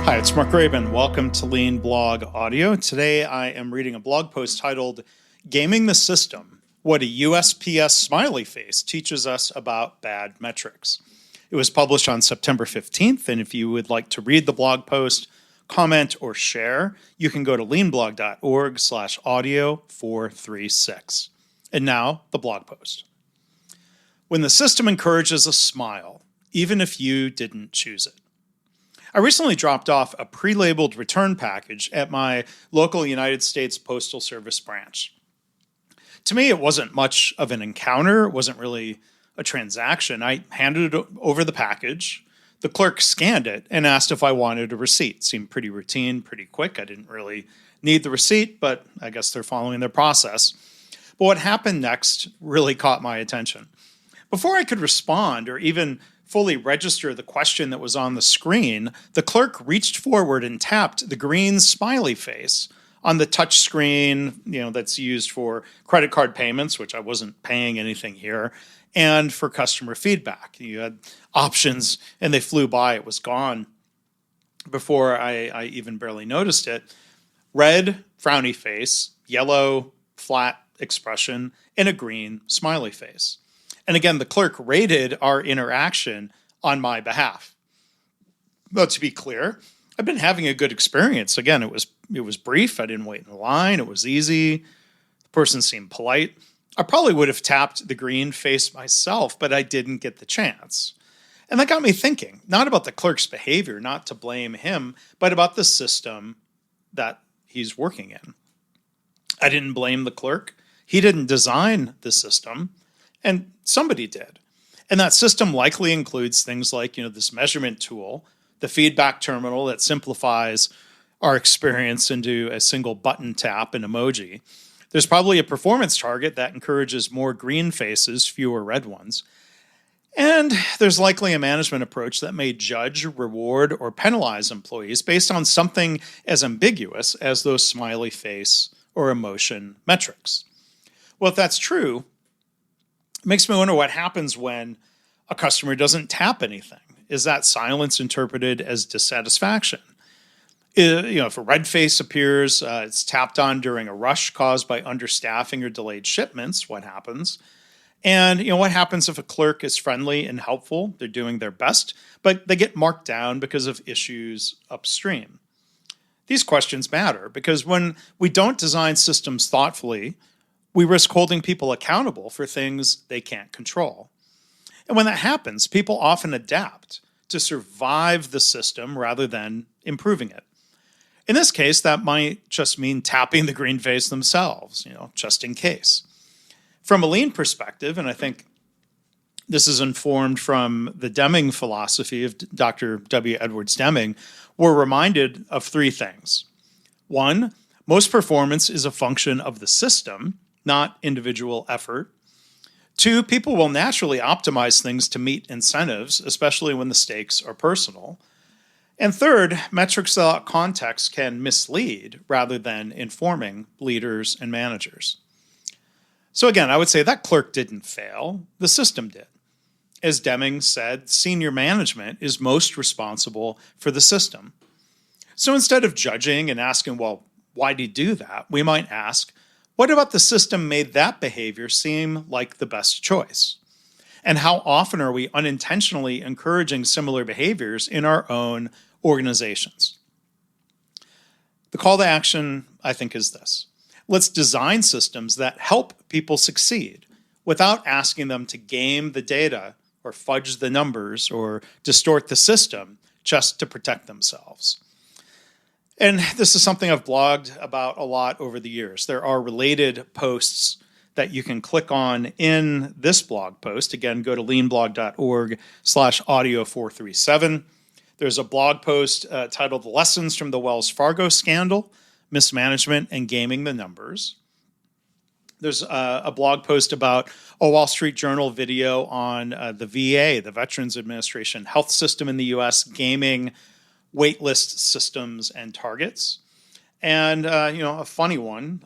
Hi, it's Mark Graban. Welcome to Lean Blog Audio. Today I am reading a blog post titled Gaming the System, What a USPS Smiley Face Teaches Us About Bad Metrics. It was published on September 15th, and if you would like to read the blog post, comment, or share, you can go to leanblog.org/audio436. And now, the blog post. When the system encourages a smile, even if you didn't choose it. I recently dropped off a pre-labeled return package at my local United States Postal Service branch. To me, it wasn't much of an encounter. It wasn't really a transaction. I handed it over the package. The clerk scanned it and asked if I wanted a receipt. Seemed pretty routine, pretty quick. I didn't really need the receipt, but I guess they're following their process. But what happened next really caught my attention. Before I could respond or even fully register the question that was on the screen, the clerk reached forward and tapped the green smiley face on the touch screen, that's used for credit card payments, which I wasn't paying anything here, and for customer feedback. You had options and they flew by, it was gone before I even barely noticed it. Red, frowny face, yellow, flat expression, and a green smiley face. And again, the clerk rated our interaction on my behalf. But to be clear, I've been having a good experience. Again, it was brief. I didn't wait in line. It was easy. The person seemed polite. I probably would have tapped the green face myself, but I didn't get the chance. And that got me thinking, not about the clerk's behavior, not to blame him, but about the system that he's working in. I didn't blame the clerk. He didn't design the system. And somebody did. And that system likely includes things like, this measurement tool, the feedback terminal that simplifies our experience into a single button tap and emoji. There's probably a performance target that encourages more green faces, fewer red ones. And there's likely a management approach that may judge, reward, or penalize employees based on something as ambiguous as those smiley face or emotion metrics. Well, if that's true, it makes me wonder what happens when a customer doesn't tap anything. Is that silence interpreted as dissatisfaction? If a red face appears, it's tapped on during a rush caused by understaffing or delayed shipments, what happens? And what happens if a clerk is friendly and helpful? They're doing their best, but they get marked down because of issues upstream. These questions matter because when we don't design systems thoughtfully, we risk holding people accountable for things they can't control. And when that happens, people often adapt to survive the system rather than improving it. In this case, that might just mean tapping the green face themselves, just in case. From a lean perspective, and I think this is informed from the Deming philosophy of Dr. W. Edwards Deming, we're reminded of three things. One, most performance is a function of the system, not individual effort. Two, people will naturally optimize things to meet incentives, especially when the stakes are personal. And third, metrics without context can mislead rather than informing leaders and managers. So again, I would say that clerk didn't fail, the system did. As Deming said, senior management is most responsible for the system. So instead of judging and asking, well, why did he do that? We might ask, what about the system made that behavior seem like the best choice? And how often are we unintentionally encouraging similar behaviors in our own organizations? The call to action, I think, is this. Let's design systems that help people succeed without asking them to game the data or fudge the numbers or distort the system just to protect themselves. And this is something I've blogged about a lot over the years. There are related posts that you can click on in this blog post. Again, go to leanblog.org/audio437. There's a blog post titled Lessons from the Wells Fargo Scandal, Mismanagement and Gaming the Numbers. There's a blog post about a Wall Street Journal video on the VA, the Veterans Administration health system in the U.S., gaming waitlist systems and targets. And, a funny one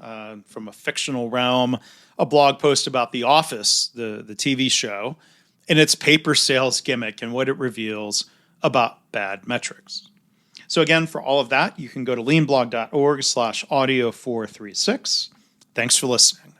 from a fictional realm, a blog post about The Office, the TV show, and its paper sales gimmick and what it reveals about bad metrics. So again, for all of that, you can go to leanblog.org/audio436. Thanks for listening.